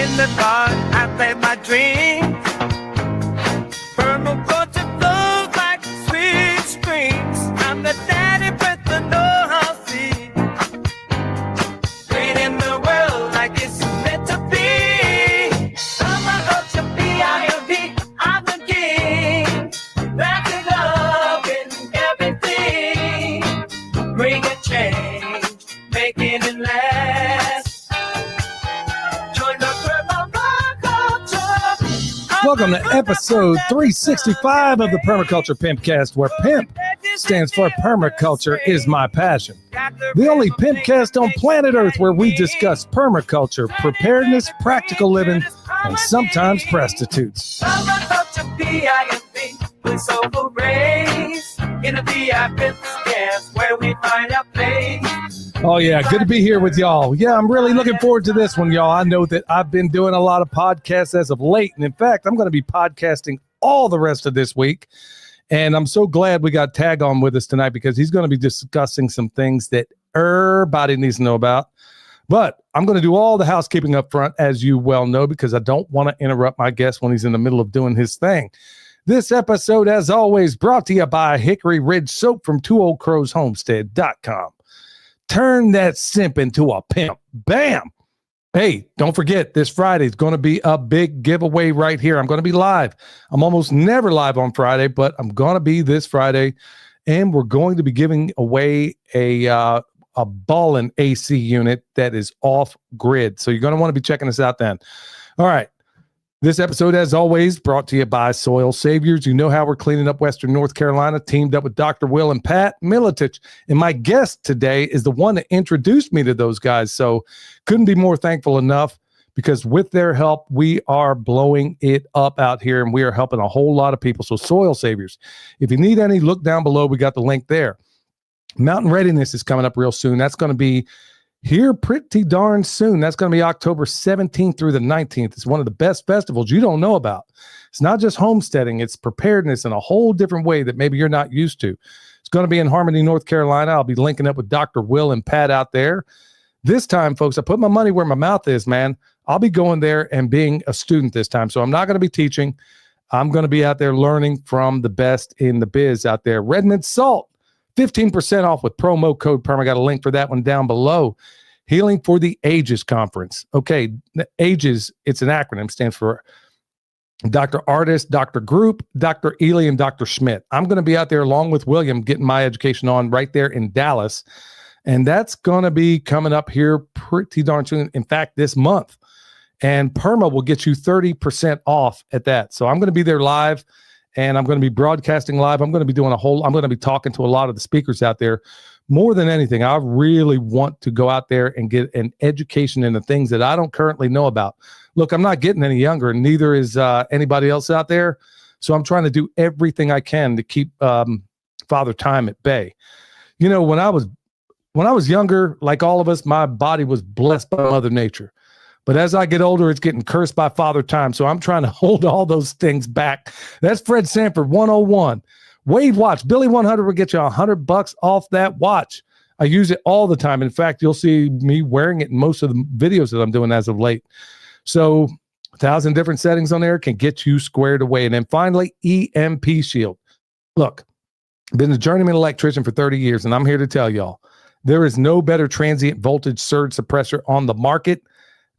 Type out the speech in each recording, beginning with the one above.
In the dark, I play my dreams. Permaculture flows like sweet streams. I'm the daddy with the know-how seed. Creating the world like it's meant to be. Permaculture, P-I-M-P, I'm the king. Wrapping up in everything. Bring a change, making it last. Join the permaculture. Welcome to episode 365 of the Permaculture Pimpcast, where PIMP stands for Permaculture is my passion. The only Pimpcast on planet Earth where we discuss permaculture, preparedness, practical living, and sometimes prostitutes. Permaculture, P-I-M-P, with soulful rays. In the Pimpcast, where we find our place. Oh, yeah. Good to be here with y'all. Yeah, I'm really looking forward to this one, y'all. I know that I've been doing a lot of podcasts as of late. And in fact, I'm going to be podcasting all the rest of this week. And I'm so glad we got Tag on with us tonight because he's going to be discussing some things that everybody needs to know about. But I'm going to do all the housekeeping up front, as you well know, because I don't want to interrupt my guest when he's in the middle of doing his thing. This episode, as always, brought to you by Hickory Ridge Soap from TwoOldCrowsHomestead.com. Turn that simp into a pimp. Bam! Hey, don't forget, this Friday is going to be a big giveaway right here. I'm going to be live. I'm almost never live on Friday, but I'm going to be this Friday, and we're going to be giving away a Ballin AC unit that is off grid. So you're going to want to be checking us out then. All right. This episode, as always, brought to you by Soil Saviors. You know how we're cleaning up Western North Carolina, teamed up with Dr. Will and Pat Militich. And my guest today is the one that introduced me to those guys. So couldn't be more thankful enough because with their help, we are blowing it up out here and we are helping a whole lot of people. So Soil Saviors, if you need any, look down below. We got the link there. Mountain Readiness is coming up real soon. That's going to be here pretty darn soon. That's going to be October 17th through the 19th. It's one of the best festivals you don't know about. It's not just homesteading. It's preparedness in a whole different way that maybe you're not used to. It's going to be in Harmony, North Carolina. I'll be linking up with Dr. Will and Pat out there. This time, folks, I put my money where my mouth is, man. I'll be going there and being a student this time. So I'm not going to be teaching. I'm going to be out there learning from the best in the biz out there. Redmond Salt. 15% off with promo code PERM. I got a link for that one down below. Healing for the Ages Conference. Okay, AGES, it's an acronym, stands for Dr. Artist, Dr. Group, Dr. Ely, and Dr. Schmidt. I'm going to be out there along with William getting my education on right there in Dallas. And that's going to be coming up here pretty darn soon. In fact, this month. And PERMA will get you 30% off at that. So I'm going to be there live. And I'm going to be broadcasting live. I'm going to be doing I'm going to be talking to a lot of the speakers out there. More than anything, I really want to go out there and get an education in the things that I don't currently know about. Look, I'm not getting any younger, and neither is anybody else out there. So I'm trying to do everything I can to keep Father Time at bay. You know, when I was younger, like all of us, my body was blessed by Mother Nature. But as I get older, it's getting cursed by Father Time. So I'm trying to hold all those things back. That's Fred Sanford 101. Wade watch. Billy 100 will get you $100 off that watch. I use it all the time. In fact, you'll see me wearing it in most of the videos that I'm doing as of late. So 1,000 different settings on there can get you squared away. And then finally, EMP Shield. Look, I've been a journeyman electrician for 30 years, and I'm here to tell y'all, there is no better transient voltage surge suppressor on the market.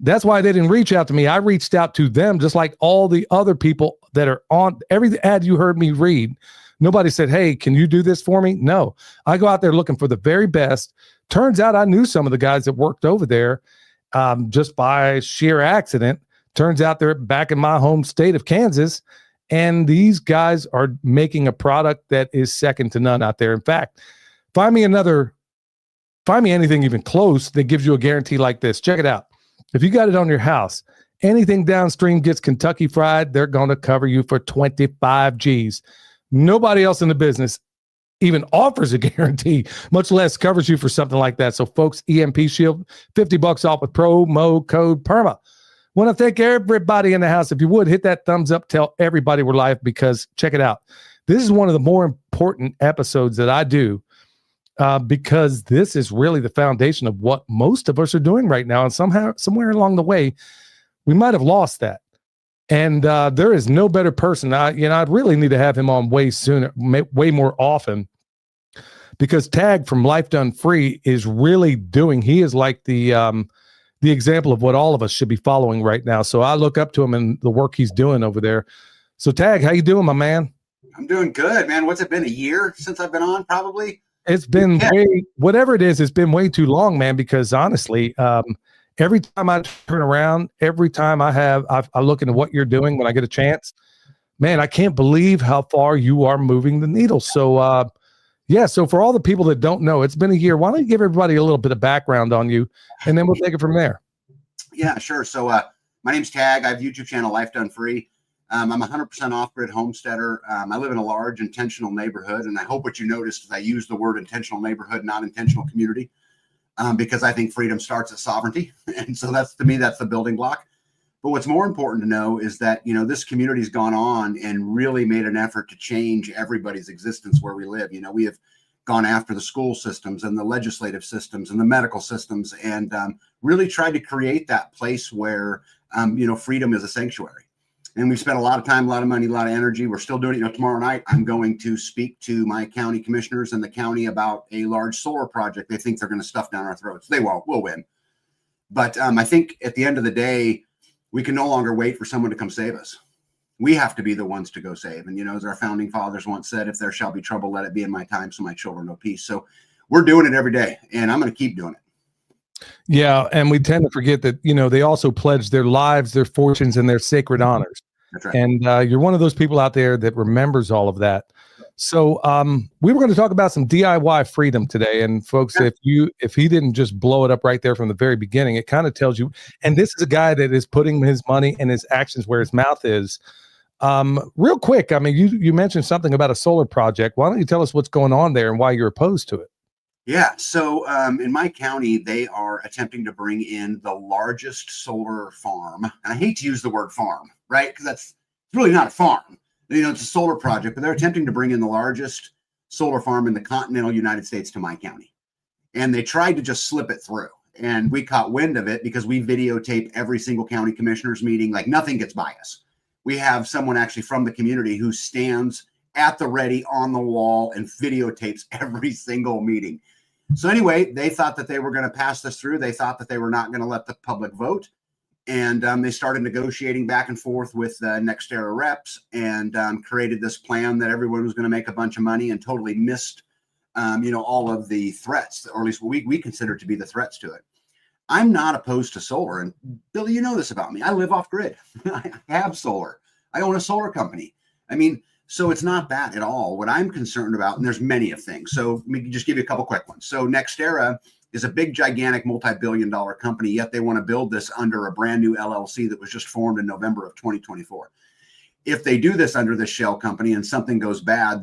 That's why they didn't reach out to me. I reached out to them just like all the other people that are on every ad you heard me read. Nobody said, hey, can you do this for me? No, I go out there looking for the very best. Turns out I knew some of the guys that worked over there just by sheer accident. Turns out they're back in my home state of Kansas. And these guys are making a product that is second to none out there. In fact, find me anything even close that gives you a guarantee like this. Check it out. If you got it on your house, anything downstream gets Kentucky Fried, they're going to cover you for 25 G's. Nobody else in the business even offers a guarantee, much less covers you for something like that. So folks, EMP Shield, $50 off with promo code PERMA. Want to thank everybody in the house. If you would, hit that thumbs up, tell everybody we're live, because check it out. This is one of the more important episodes that I do because this is really the foundation of what most of us are doing right now. And somewhere along the way, we might have lost that. And there is no better person. I'd really need to have him on way sooner, way more often, because Tag from Life Done Free is really he is like the example of what all of us should be following right now. So I look up to him and the work he's doing over there. So Tag, how you doing, my man? I'm doing good, man. What's it been, a year since I've been on? Probably. It's been whatever it is, it's been way too long, man, because honestly, every time I turn around, every time I look into what you're doing when I get a chance, man, I can't believe how far you are moving the needle. So, so for all the people that don't know, it's been a year. Why don't you give everybody a little bit of background on you, and then we'll take it from there. Yeah, sure. So my name's Tag. I have a YouTube channel, Life Done Free. I'm a 100% off-grid homesteader. I live in a large intentional neighborhood, and I hope what you noticed is I use the word intentional neighborhood, not intentional community, because I think freedom starts at sovereignty. And so to me, that's the building block. But what's more important to know is that, this community's gone on and really made an effort to change everybody's existence where we live. We have gone after the school systems and the legislative systems and the medical systems, and really tried to create that place where, freedom is a sanctuary. And we've spent a lot of time, a lot of money, a lot of energy. We're still doing it. Tomorrow night, I'm going to speak to my county commissioners and the county about a large solar project they think they're going to stuff down our throats. They won't. We'll win. But I think at the end of the day, we can no longer wait for someone to come save us. We have to be the ones to go save. And, as our founding fathers once said, if there shall be trouble, let it be in my time, so my children know peace. So we're doing it every day, and I'm going to keep doing it. Yeah, and we tend to forget that, they also pledge their lives, their fortunes, and their sacred honors. That's right. And you're one of those people out there that remembers all of that. So we were going to talk about some DIY freedom today. And folks, if he didn't just blow it up right there from the very beginning, it kind of tells you, and this is a guy that is putting his money and his actions where his mouth is. Real quick, I mean, you mentioned something about a solar project. Why don't you tell us what's going on there and why you're opposed to it? Yeah. So in my county, they are attempting to bring in the largest solar farm. And I hate to use the word farm, right? Because it's really not a farm. It's a solar project, but they're attempting to bring in the largest solar farm in the continental United States to my county. And they tried to just slip it through. And we caught wind of it because we videotape every single county commissioners meeting. Like, nothing gets by us. We have someone actually from the community who stands at the ready on the wall and videotapes every single meeting. So anyway, they thought that they were going to pass this through. They thought that they were not going to let the public vote. And they started negotiating back and forth with NextEra reps, and created this plan that everyone was going to make a bunch of money, and totally missed, all of the threats, or at least what we consider to be the threats to it. I'm not opposed to solar. And Billy, you know this about me. I live off grid. I have solar. I own a solar company. I mean, so it's not that at all. What I'm concerned about, and there's many of things. So let me just give you a couple quick ones. So NextEra is a big, gigantic, multi-billion-dollar company, yet they want to build this under a brand new LLC that was just formed in November of 2024. If they do this under this shell company and something goes bad,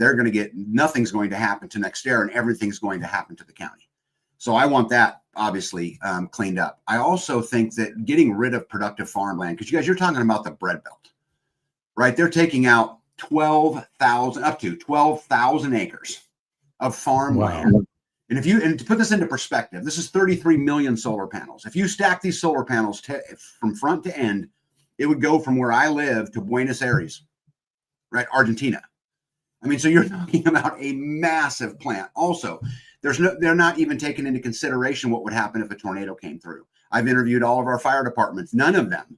nothing's going to happen to NextEra, and everything's going to happen to the county. So I want that obviously cleaned up. I also think that getting rid of productive farmland, because you're talking about the bread belt, right? They're taking out up to 12,000 acres of farmland. Wow. And to put this into perspective, this is 33 million solar panels. If you stack these solar panels from front to end, it would go from where I live to Buenos Aires, right? Argentina. I mean, so you're talking about a massive plant. Also, they're not even taking into consideration what would happen if a tornado came through. I've interviewed all of our fire departments. None of them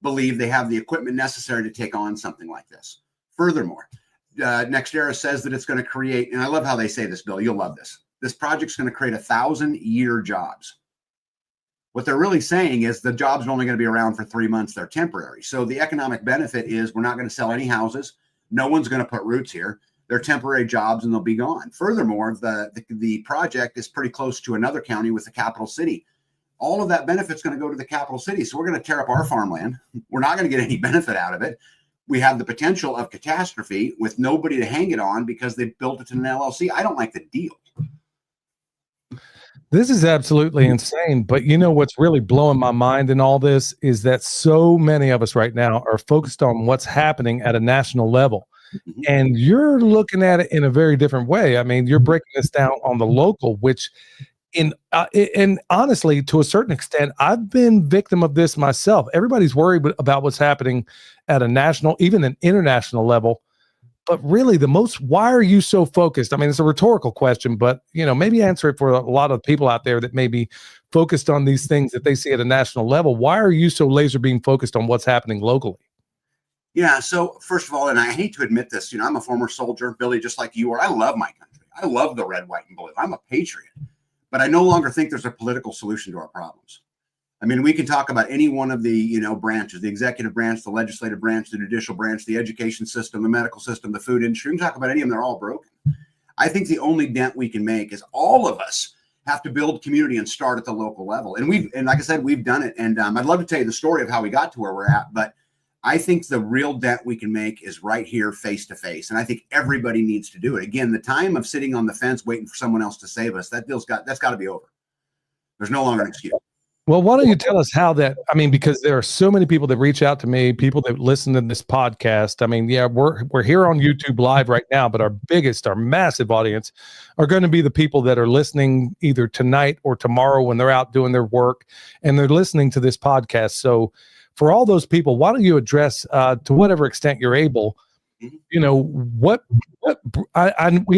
believe they have the equipment necessary to take on something like this. Furthermore, NextEra says that it's going to create, and I love how they say this, Bill, you'll love this. This project's going to create 1,000-year jobs. What they're really saying is the jobs are only going to be around for 3 months. They're temporary. So the economic benefit is we're not going to sell any houses. No one's going to put roots here. They're temporary jobs and they'll be gone. Furthermore, the project is pretty close to another county with the capital city. All of that benefit's going to go to the capital city. So we're going to tear up our farmland. We're not going to get any benefit out of it. We have the potential of catastrophe with nobody to hang it on because they built it in an LLC. I don't like the deal. This is absolutely insane. But you know what's really blowing my mind in all this is that so many of us right now are focused on what's happening at a national level. And you're looking at it in a very different way. I mean, you're breaking this down on the local, which And honestly, to a certain extent, I've been victim of this myself. Everybody's worried about what's happening at a national, even an international level. But really, why are you so focused? I mean, it's a rhetorical question, but maybe answer it for a lot of people out there that may be focused on these things that they see at a national level. Why are you so laser beam focused on what's happening locally? Yeah. So first of all, and I hate to admit this, I'm a former soldier, Billy, just like you are. I love my country. I love the red, white, and blue. I'm a patriot, but I no longer think there's a political solution to our problems. I mean, we can talk about any one of the, branches, the executive branch, the legislative branch, the judicial branch, the education system, the medical system, the food industry. We can talk about any of them. They're all broken. I think the only dent we can make is all of us have to build community and start at the local level. And like I said, we've done it. And I'd love to tell you the story of how we got to where we're at, but I think the real dent we can make is right here, face to face. And I think everybody needs to do it. Again, the time of sitting on the fence, waiting for someone else to save us, that's got to be over. There's no longer an excuse. Well, why don't you tell us how because there are so many people that reach out to me, people that listen to this podcast. I mean, yeah, we're here on YouTube Live right now, but our massive audience are going to be the people that are listening either tonight or tomorrow when they're out doing their work and they're listening to this podcast. So for all those people, why don't you address to whatever extent you're able, we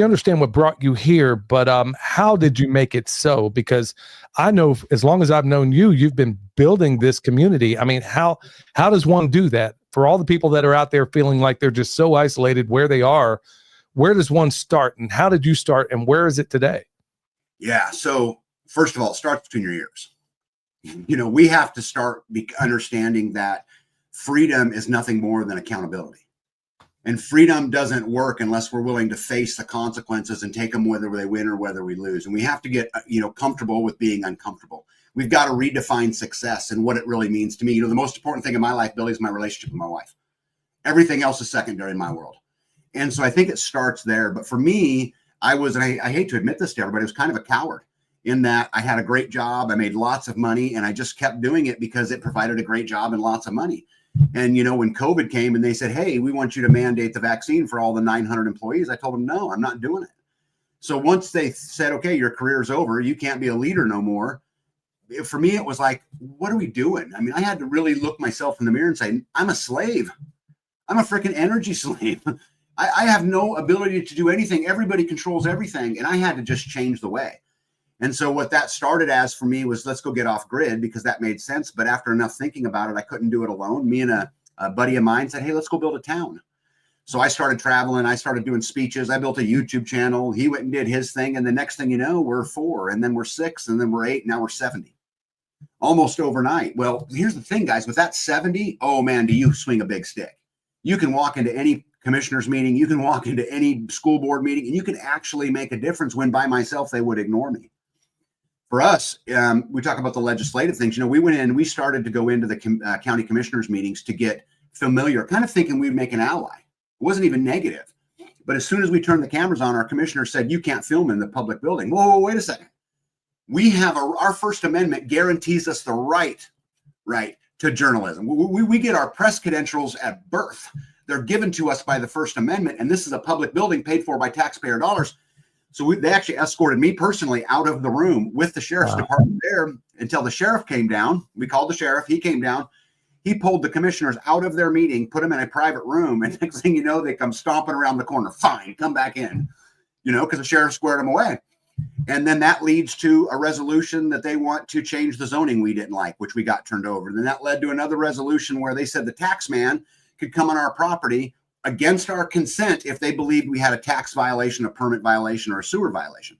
understand what brought you here, but how did you make it so? Because I know as long as I've known you, you've been building this community. I mean, how does one do that? For all the people that are out there feeling like they're just so isolated where they are, where does one start, and how did you start, and where is it today? Yeah. So first of all, it starts between your ears. We have to start understanding that freedom is nothing more than accountability. And freedom doesn't work unless we're willing to face the consequences and take them whether they win or whether we lose. And we have to get, comfortable with being uncomfortable. We've got to redefine success and what it really means to me. The most important thing in my life, Billy, is my relationship with my wife. Everything else is secondary in my world. And so I think it starts there. But for me, I hate to admit this to everybody, I was kind of a coward in that I had a great job. I made lots of money and I just kept doing it because it provided a great job and lots of money. And, when COVID came and they said, hey, we want you to mandate the vaccine for all the 900 employees, I told them, no, I'm not doing it. So once they said, okay, your career's over, you can't be a leader no more. For me, it was like, what are we doing? I mean, I had to really look myself in the mirror and say, I'm a slave. I'm a freaking energy slave. I have no ability to do anything. Everybody controls everything. And I had to just change the way. And so what that started as for me was, let's go get off grid, because that made sense. But after enough thinking about it, I couldn't do it alone. Me and a buddy of mine said, hey, let's go build a town. So I started traveling. I started doing speeches. I built a YouTube channel. He went and did his thing. And the next thing you know, we're 4, and then we're 6, and then we're 8. Now we're 70, almost overnight. Well, here's the thing, guys, with that 70, oh man, do you swing a big stick. You can walk into any commissioner's meeting. You can walk into any school board meeting, and you can actually make a difference when by myself, they would ignore me. For us, we talk about the legislative things. We went in, we started to go into the county commissioners meetings to get familiar, kind of thinking we'd make an ally. It wasn't even negative. But as soon as we turned the cameras on, our commissioner said, you can't film in the public building. Whoa, wait a second. We have our First Amendment guarantees us the right to journalism. We get our press credentials at birth. They're given to us by the First Amendment. And this is a public building paid for by taxpayer dollars. So they actually escorted me personally out of the room with the sheriff's department there until the sheriff came down. We called the sheriff. He came down. He pulled the commissioners out of their meeting, put them in a private room. And next thing you know, they come stomping around the corner. Fine, come back in, because the sheriff squared them away. And then that leads to a resolution that they want to change the zoning we didn't like, which we got turned over. And then that led to another resolution where they said the tax man could come on our property against our consent if they believed we had a tax violation, a permit violation, or a sewer violation.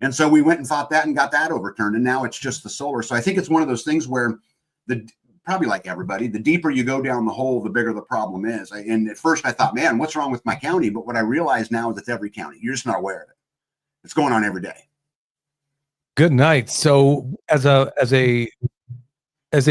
And so we went and fought that and got that overturned. And now it's just the solar. So I think it's one of those things where probably like everybody, the deeper you go down the hole, the bigger the problem is. And at first I thought, man, what's wrong with my county? But what I realize now is it's every county. You're just not aware of it. It's going on every day. Good night. So as a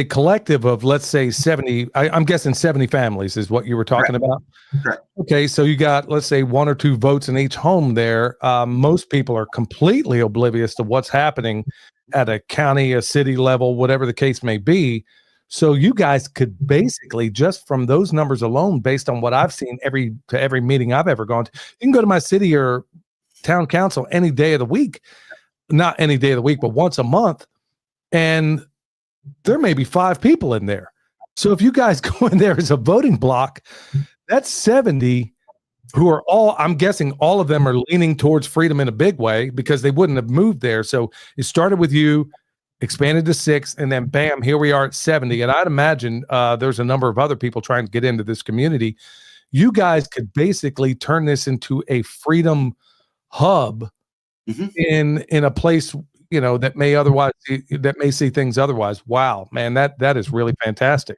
collective of, let's say 70, I'm guessing 70 families is what you were talking about. Correct. Okay. So you got, let's say 1 or 2 votes in each home there. Most people are completely oblivious to what's happening at a county, a city level, whatever the case may be. So you guys could basically, just from those numbers alone, based on what I've seen every meeting I've ever gone to, you can go to my city or town council any day of the week. not any day of the week, but once a month. And there may be 5 people in there. So if you guys go in there as a voting block, that's 70 who are all, I'm guessing all of them are leaning towards freedom in a big way because they wouldn't have moved there. So it started with you, expanded to 6, and then bam, here we are at 70. And I'd imagine there's a number of other people trying to get into this community. You guys could basically turn this into a freedom hub in a place, you know, that may see things otherwise. Wow, man, that is really fantastic.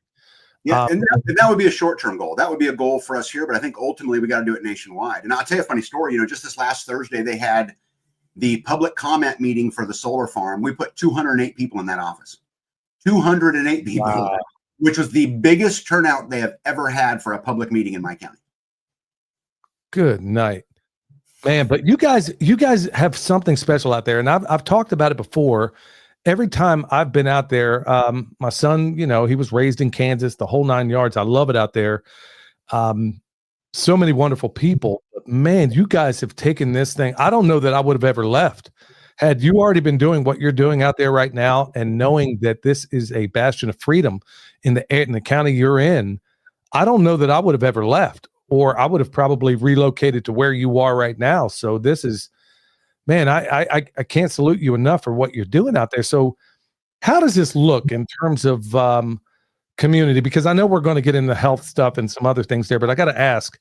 Yeah, and that would be a short-term goal. That would be a goal for us here, but I think ultimately we got to do it nationwide. And I'll tell you a funny story. You know, just this last Thursday, they had the public comment meeting for the solar farm. We put 208 people in that office. 208 people, wow. Which was the biggest turnout they have ever had for a public meeting in my county. Good night, man. But you guys have something special out there, and I've talked about it before. Every time I've been out there, my son, you know, he was raised in Kansas, the whole 9 yards. I love it out there. So many wonderful people. But man, you guys have taken this thing. I don't know that I would have ever left had you already been doing what you're doing out there right now, and knowing that this is a bastion of freedom in the county you're in. I don't know that I would have ever left, or I would have probably relocated to where you are right now. So this is, man, I can't salute you enough for what you're doing out there. So how does this look in terms of community? Because I know we're going to get into health stuff and some other things there, but I got to ask.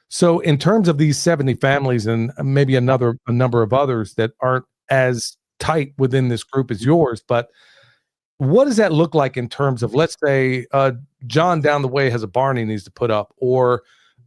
So in terms of these 70 families and maybe a number of others that aren't as tight within this group as yours, but what does that look like in terms of, let's say, John down the way has a barn he needs to put up, or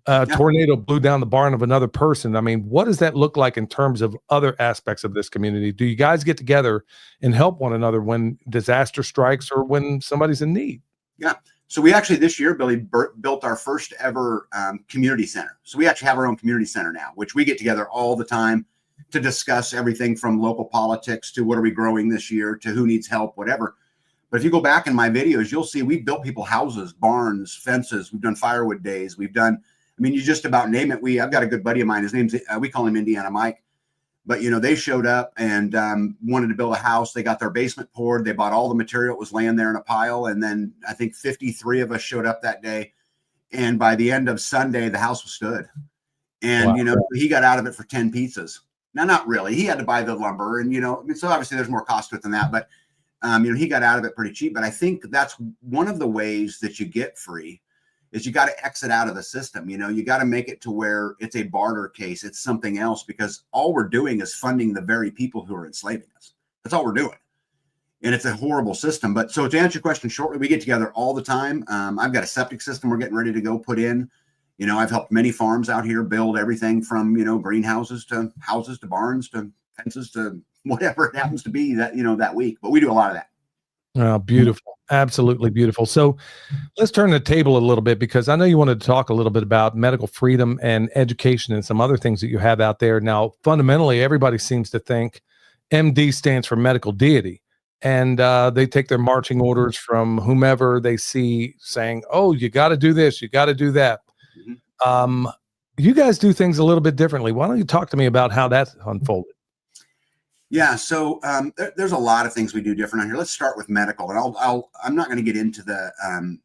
tornado blew down the barn of another person? I mean, what does that look like in terms of other aspects of this community? Do you guys get together and help one another when disaster strikes or when somebody's in need? Yeah. So we actually this year, Billy, built our first ever community center. So we actually have our own community center now, which we get together all the time to discuss everything from local politics to what are we growing this year to who needs help, whatever. But if you go back in my videos, you'll see we've built people houses, barns, fences. We've done firewood days. We've done, I mean, you just about name it. I've got a good buddy of mine. His name's, we call him Indiana Mike. But, you know, they showed up and wanted to build a house. They got their basement poured. They bought all the material that was laying there in a pile. And then I think 53 of us showed up that day. And by the end of Sunday, the house was stood. And, wow. You know, he got out of it for 10 pizzas. Now, not really. He had to buy the lumber. And, you know, I mean, so obviously there's more cost to it than that. But, you know, he got out of it pretty cheap. But I think that's one of the ways that you get free is you got to exit out of the system. You know, you got to make it to where it's a barter case. It's something else, because all we're doing is funding the very people who are enslaving us. That's all we're doing. And it's a horrible system. But so to answer your question shortly, we get together all the time. I've got a septic system we're getting ready to go put in. You know, I've helped many farms out here build everything from, you know, greenhouses to houses to barns to fences to whatever it happens to be that, you know, that week. But we do a lot of that. Oh, beautiful. Absolutely beautiful. So let's turn the table a little bit, because I know you wanted to talk a little bit about medical freedom and education and some other things that you have out there. Now, fundamentally, everybody seems to think MD stands for medical deity, and they take their marching orders from whomever they see saying, oh, you got to do this, you got to do that. Mm-hmm. You guys do things a little bit differently. Why don't you talk to me about how that's unfolded? Yeah, so there's a lot of things we do different on here. Let's start with medical, and I'm not going to get into the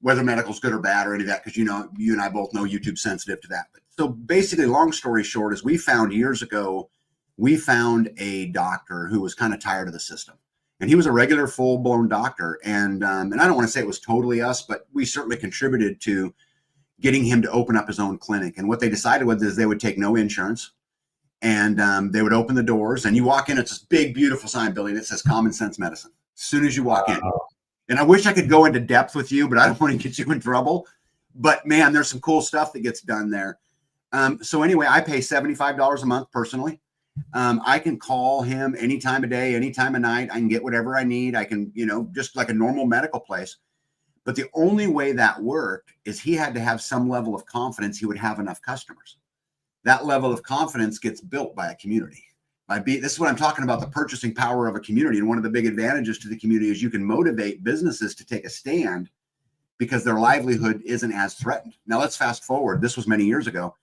whether medical's good or bad or any of that, because you know, you and I both know YouTube's sensitive to that. But so basically, long story short, is we found years ago, we found a doctor who was kind of tired of the system, and he was a regular full-blown doctor, and I don't want to say it was totally us, but we certainly contributed to getting him to open up his own clinic. And what they decided was is they would take no insurance. And they would open the doors, and you walk in, it's this big, beautiful sign building that says Common Sense Medicine as soon as you walk in. And I wish I could go into depth with you, but I don't want to get you in trouble. But man, there's some cool stuff that gets done there. So anyway, I pay $75 a month personally. I can call him any time of day, any time of night. I can get whatever I need. I can, you know, just like a normal medical place. But the only way that worked is he had to have some level of confidence he would have enough customers. That level of confidence gets built by a community. This is what I'm talking about, the purchasing power of a community. And one of the big advantages to the community is you can motivate businesses to take a stand because their livelihood isn't as threatened. Now let's fast forward. This was many years ago.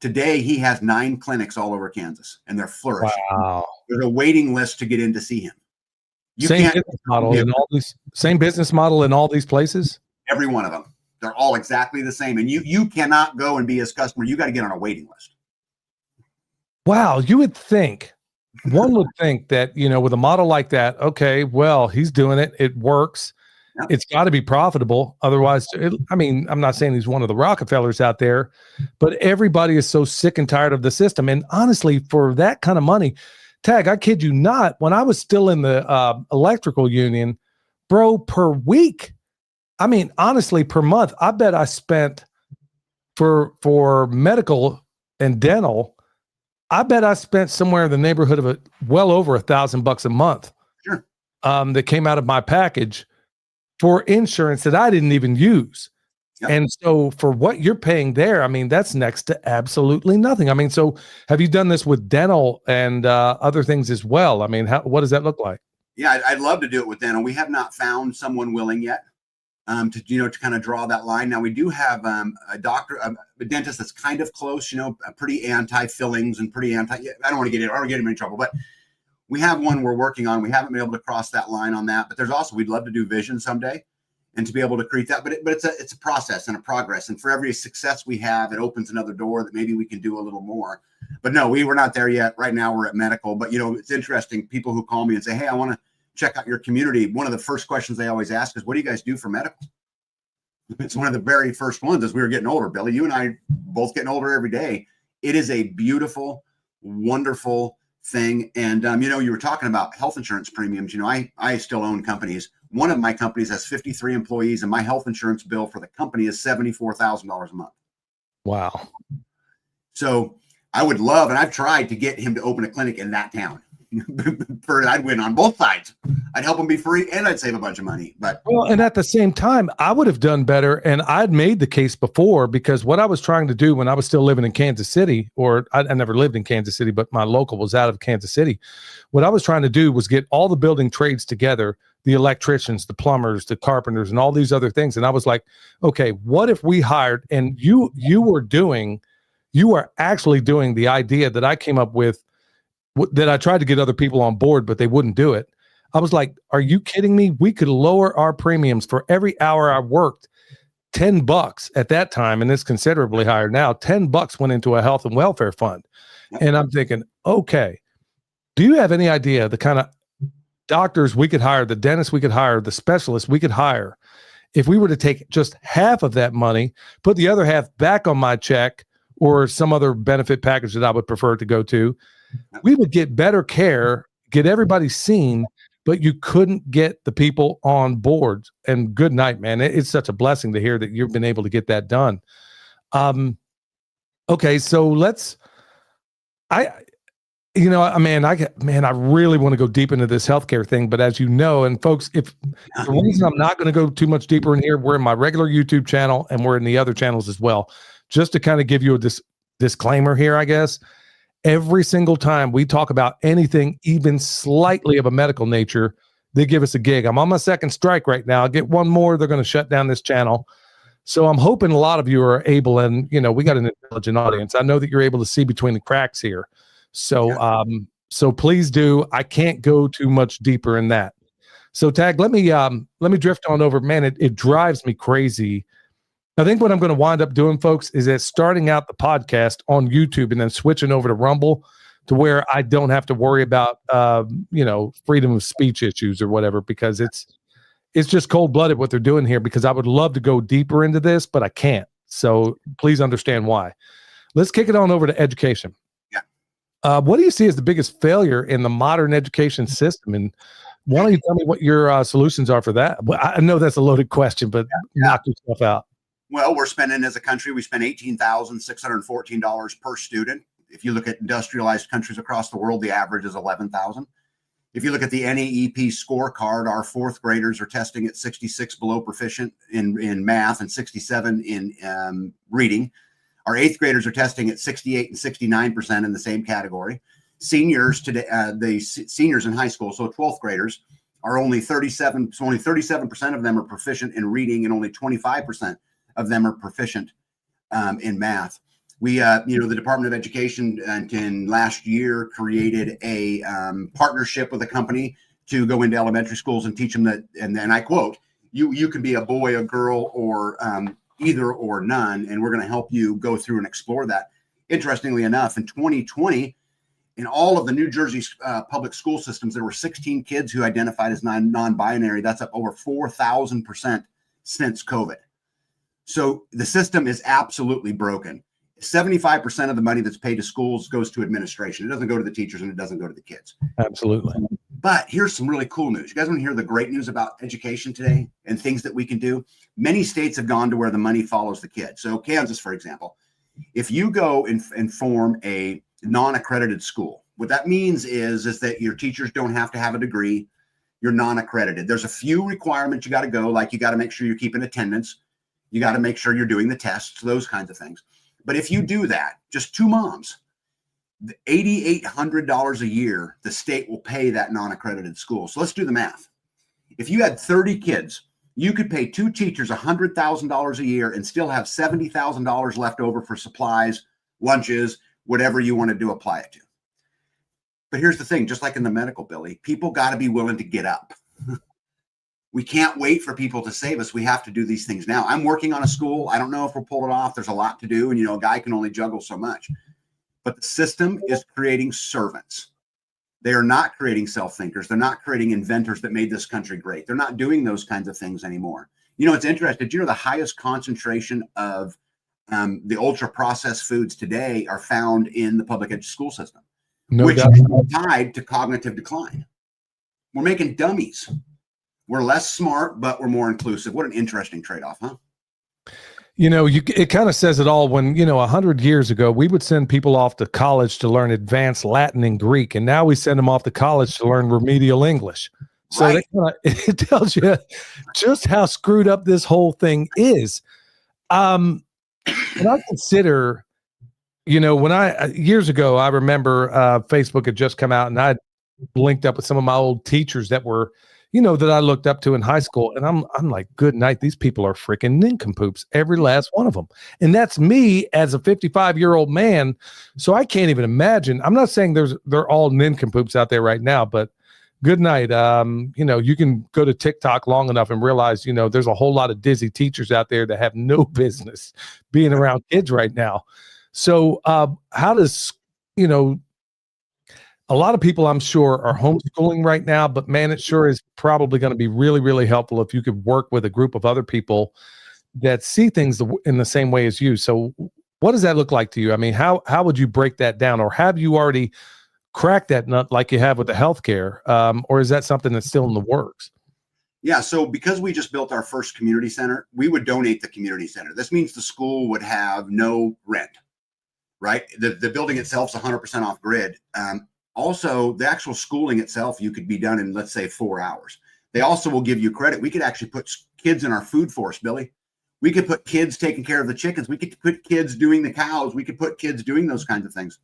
Today, he has 9 clinics all over Kansas, and they're flourishing. Wow. There's a waiting list to get in to see him. You Same can't business model in all these. Same business model in all these places. every one of them. They're all exactly the same, and you cannot go and be his customer. You got to get on a waiting list. Wow, you would think, one would think that, with a model like that, okay, well, he's doing it. It works. Yep. It's got to be profitable. Otherwise, I'm not saying he's one of the Rockefellers out there, but everybody is so sick and tired of the system. And honestly, for that kind of money, Tag, I kid you not, when I was still in the electrical union, bro, per week, honestly, per month, I bet I spent for medical and dental, I bet I spent somewhere in the neighborhood of well over $1,000 a month. Sure. That came out of my package for insurance that I didn't even use. Yep. And so for what you're paying there, that's next to absolutely nothing. So have you done this with dental and other things as well? What does that look like? Yeah, I'd love to do it with dental. We have not found someone willing yet to kind of draw that line. Now we do have a doctor, a dentist that's kind of close, pretty anti-fillings and pretty I don't want to get him in trouble, but we have one we're working on. We haven't been able to cross that line on that, but there's also, we'd love to do vision someday and to be able to create that, but it's a process and a progress. And for every success we have, it opens another door that maybe we can do a little more. But no, we were not there yet. Right now we're at medical, but it's interesting. People who call me and say, hey, I want to check out your community. One of the first questions they always ask is, what do you guys do for medical? It's one of the very first ones as we were getting older. Billy, you and I both getting older every day. It is a beautiful, wonderful thing. And, you were talking about health insurance premiums. I still own companies. One of my companies has 53 employees, and my health insurance bill for the company is $74,000 a month. Wow. So I would love, and I've tried to get him to open a clinic in that town. I'd win on both sides. I'd help him be free and I'd save a bunch of money. But and at the same time, I would have done better. And I'd made the case before, because what I was trying to do when I was still living in Kansas City, or I never lived in Kansas City, but my local was out of Kansas City. What I was trying to do was get all the building trades together, the electricians, the plumbers, the carpenters, and all these other things. And I was like, okay, what if we hired, and you are actually doing the idea that I came up with, that I tried to get other people on board, but they wouldn't do it. I was like, are you kidding me? We could lower our premiums for every hour I worked, $10 at that time. And it's considerably higher now. $10 went into a health and welfare fund. And I'm thinking, okay, do you have any idea the kind of doctors we could hire, the dentists we could hire, the specialists we could hire, if we were to take just half of that money, put the other half back on my check or some other benefit package that I would prefer to go to? We would get better care, get everybody seen, but you couldn't get the people on board. And good night, man. It's such a blessing to hear that you've been able to get that done. Okay, so I really want to go deep into this healthcare thing, but as you know, and folks, if the reason I'm not going to go too much deeper in here, we're in my regular YouTube channel and we're in the other channels as well. Just to kind of give you a disclaimer here, I guess. Every single time we talk about anything, even slightly of a medical nature, they give us a gig. I'm on my second strike right now. I'll get one more, they're going to shut down this channel. So I'm hoping a lot of you are able, and we got an intelligent audience. I know that you're able to see between the cracks here. So so please do. I can't go too much deeper in that. So Tag, let me drift on over. Man, it drives me crazy. I think what I'm going to wind up doing, folks, is that starting out the podcast on YouTube and then switching over to Rumble, to where I don't have to worry about, freedom of speech issues or whatever, because it's just cold-blooded what they're doing here, because I would love to go deeper into this, but I can't. So please understand why. Let's kick it on over to education. Yeah. What do you see as the biggest failure in the modern education system? And why don't you tell me what your solutions are for that? Well, I know that's a loaded question, but knock yourself out. Well, we're spending, as a country, we spend $18,614 per student. If you look at industrialized countries across the world, the average is $11,000. If you look at the NAEP scorecard, our fourth graders are testing at 66 below proficient in math and 67 in reading. Our eighth graders are testing at 68 and 69% in the same category. Seniors today, the seniors in high school, so 12th graders, are only 37. So only 37% of them are proficient in reading, and only 25% of them are proficient in math. We, the Department of Education in last year created a partnership with a company to go into elementary schools and teach them that, and then I quote, you can be a boy, a girl, or either or none, and we're going to help you go through and explore that. Interestingly enough, in 2020, in all of the New Jersey public school systems, there were 16 kids who identified as non-binary. That's up over 4,000% since COVID. So the system is absolutely broken. 75% of the money that's paid to schools goes to administration. It doesn't go to the teachers and it doesn't go to the kids. Absolutely. But here's some really cool news. You guys want to hear the great news about education today and things that we can do? Many states have gone to where the money follows the kid. So Kansas, for example, if you go and form a non-accredited school, what that means is that your teachers don't have to have a degree. You're non-accredited. There's a few requirements you got to go, like you got to make sure you're keeping attendance. You got to make sure you're doing the tests, those kinds of things. But if you do that, just two moms, $8,800 a year, the state will pay that non-accredited school. So let's do the math. If you had 30 kids, you could pay two teachers $100,000 a year and still have $70,000 left over for supplies, lunches, whatever you wanted to apply it to. But here's the thing, just like in the medical, Billy, people got to be willing to get up. We can't wait for people to save us. We have to do these things now. I'm working on a school. I don't know if we'll pull it off. There's a lot to do. And, a guy can only juggle so much. But the system is creating servants. They are not creating self-thinkers. They're not creating inventors that made this country great. They're not doing those kinds of things anymore. It's interesting. The highest concentration of the ultra-processed foods today are found in the public school system, which is tied to cognitive decline. We're making dummies. We're less smart, but we're more inclusive. What an interesting trade-off, huh? It kind of says it all when, 100 years ago, we would send people off to college to learn advanced Latin and Greek, and now we send them off to college to learn remedial English. So right. It tells you just how screwed up this whole thing is. And I consider, years ago, I remember Facebook had just come out, and I linked up with some of my old teachers that were, that I looked up to in high school. And I'm like, good night. These people are freaking nincompoops, every last one of them. And that's me as a 55-year-old man. So I can't even imagine. I'm not saying they're all nincompoops out there right now, but good night. You can go to TikTok long enough and realize, there's a whole lot of dizzy teachers out there that have no business being around kids right now. So how does, a lot of people, I'm sure, are homeschooling right now, but man, it sure is probably going to be really, really helpful if you could work with a group of other people that see things in the same way as you. So what does that look like to you? I mean, how would you break that down, or have you already cracked that nut like you have with the healthcare? Or is that something that's still in the works? Yeah. So because we just built our first community center, we would donate the community center. This means the school would have no rent, right? The building itself is 100% off grid. Also, the actual schooling itself, you could be done in, let's say, 4 hours. They also will give you credit. We could actually put kids in our food force, Billy. We could put kids taking care of the chickens. We could put kids doing the cows. We could put kids doing those kinds of things.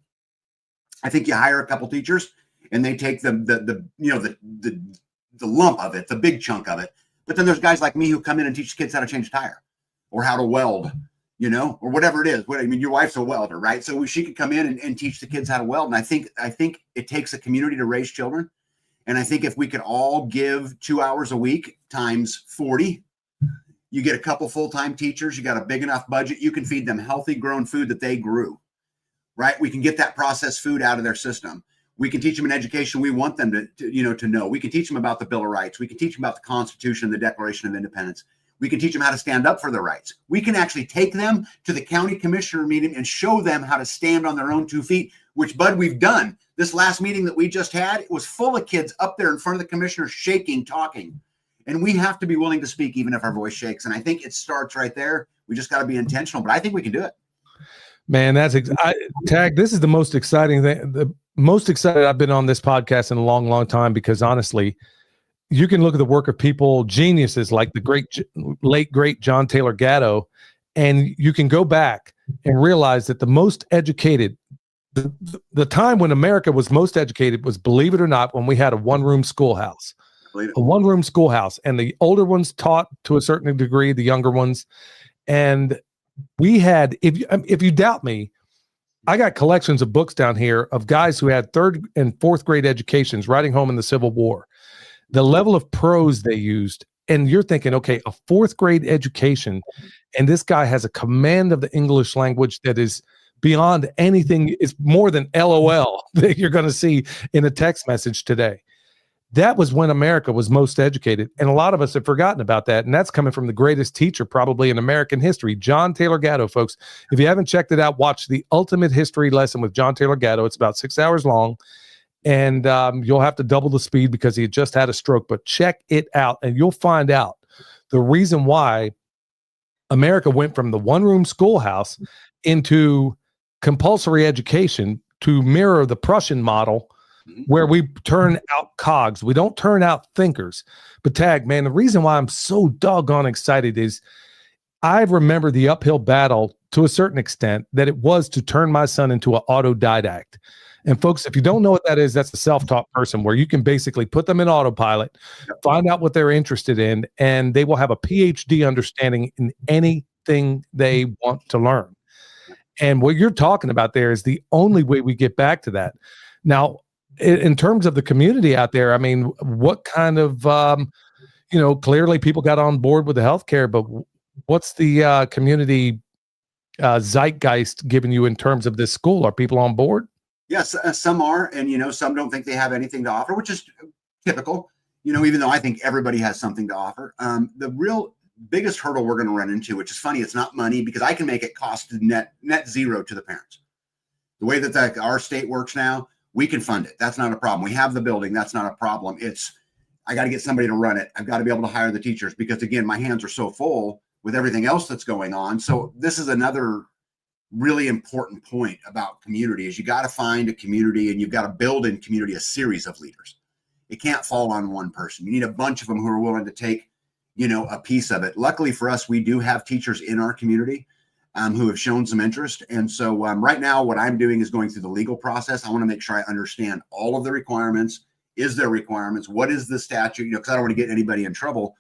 I think you hire a couple teachers and they take the lump of it, the big chunk of it. But then there's guys like me who come in and teach kids how to change a tire or how to weld, or whatever it is. Your wife's a welder, right? So she could come in and teach the kids how to weld. And I think it takes a community to raise children. And I think if we could all give 2 hours a week times 40, you get a couple full-time teachers, you got a big enough budget, you can feed them healthy grown food that they grew, right? We can get that processed food out of their system. We can teach them an education we want them to know. We can teach them about the Bill of Rights. We can teach them about the Constitution and the Declaration of Independence. We can teach them how to stand up for their rights. We can actually take them to the county commissioner meeting and show them how to stand on their own 2 feet, which, Bud, we've done. This last meeting that we just had, it was full of kids up there in front of the commissioner shaking, talking. And we have to be willing to speak even if our voice shakes. And I think it starts right there. We just got to be intentional, but I think we can do it. Man, Tag, this is the most exciting thing. The most excited I've been on this podcast in a long, long time, because honestly, you can look at the work of people, geniuses like the late great John Taylor Gatto, and you can go back and realize that the most educated, the time when America was most educated was, believe it or not, when we had a one-room schoolhouse. A one-room schoolhouse, and the older ones taught to a certain degree, the younger ones. And we had, if you doubt me, I got collections of books down here of guys who had third and fourth grade educations writing home in the Civil War. The level of prose they used, and you're thinking, okay, a fourth grade education, and this guy has a command of the English language that is beyond anything. It's more than LOL that you're going to see in a text message today. That was when America was most educated. And a lot of us have forgotten about that. And that's coming from the greatest teacher probably in American history, John Taylor Gatto, folks. If you haven't checked it out, watch The Ultimate History Lesson with John Taylor Gatto. It's about 6 hours long. And you'll have to double the speed because he had just had a stroke. But check it out and you'll find out the reason why America went from the one-room schoolhouse into compulsory education to mirror the Prussian model, where we turn out cogs. We don't turn out thinkers. But Tag, man, the reason why I'm so doggone excited is I remember the uphill battle to a certain extent that it was to turn my son into an autodidact. And folks, if you don't know what that is, that's a self-taught person where you can basically put them in autopilot, find out what they're interested in, and they will have a PhD understanding in anything they want to learn. And what you're talking about there is the only way we get back to that. Now, in terms of the community out there, I mean, what kind of, clearly people got on board with the healthcare, but what's the community zeitgeist giving you in terms of this school? Are people on board? Yes, some are, and some don't think they have anything to offer, which is typical. Even though I think everybody has something to offer. The real biggest hurdle we're going to run into, which is funny, it's not money because I can make it cost net zero to the parents. The way that our state works now, we can fund it. That's not a problem. We have the building. That's not a problem. I got to get somebody to run it. I've got to be able to hire the teachers because, again, my hands are so full with everything else that's going on. So this is another really important point about community is you got to find a community and you've got to build in community a series of leaders. It can't fall on one person. You need a bunch of them who are willing to take, a piece of it. Luckily for us, we do have teachers in our community who have shown some interest. And so right now, what I'm doing is going through the legal process. I want to make sure I understand all of the requirements. Is there requirements? What is the statute? Because I don't want to get anybody in trouble.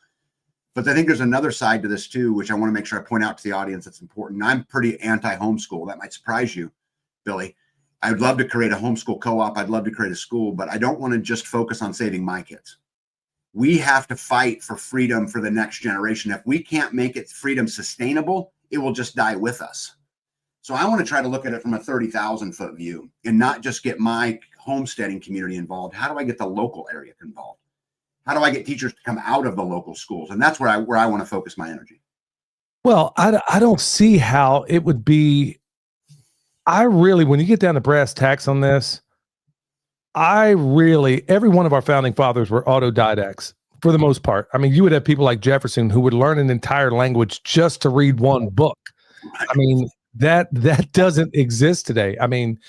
But I think there's another side to this too, which I want to make sure I point out to the audience that's important. I'm pretty anti-homeschool. That might surprise you, Billy. I'd love to create a homeschool co-op. I'd love to create a school, but I don't want to just focus on saving my kids. We have to fight for freedom for the next generation. If we can't make it freedom sustainable, it will just die with us. So I want to try to look at it from a 30,000 foot view and not just get my homesteading community involved. How do I get the local area involved? How do I get teachers to come out of the local schools? And that's where I want to focus my energy. Well, I don't see how it would be. When you get down to brass tacks on this, every one of our founding fathers were autodidacts for the most part. I mean, you would have people like Jefferson who would learn an entire language just to read one book. I mean, that doesn't exist today. I mean,